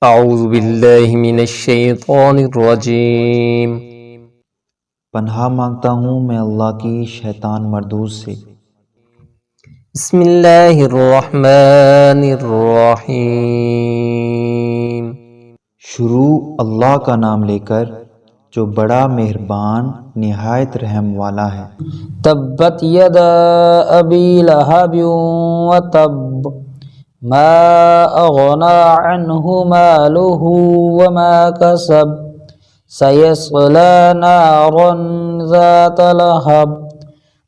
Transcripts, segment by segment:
اعوذ باللہ من الشیطان الرجیم پناہ مانگتا ہوں میں اللہ کی شیطان مردود سے۔ بسم اللہ الرحمن الرحیم شروع اللہ کا نام لے کر جو بڑا مہربان نہایت رحم والا ہے۔ تبت یدا ابی لہب وتب ما اغنى عنه ماله وما كسب سيصلى نارا ذات لهب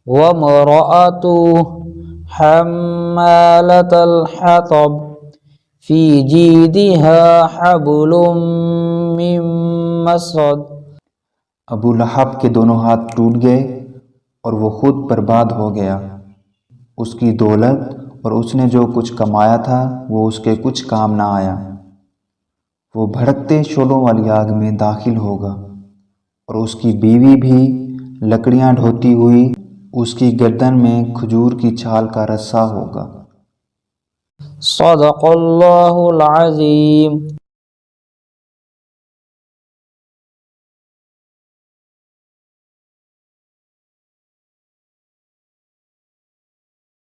وامرأته حمالة الحطب في جيدها حبل من مسد۔ ابو لہب کے دونوں ہاتھ ٹوٹ گئے اور وہ خود برباد ہو گیا، اس کی دولت اور اس نے جو کچھ کمایا تھا وہ اس کے کچھ کام نہ آیا۔ وہ بھڑکتے شعلوں والی آگ میں داخل ہوگا اور اس کی بیوی بھی لکڑیاں ڈھوتی ہوئی اس کی گردن میں کھجور کی چھال کا رسا ہوگا۔ صدق اللہ العظیم۔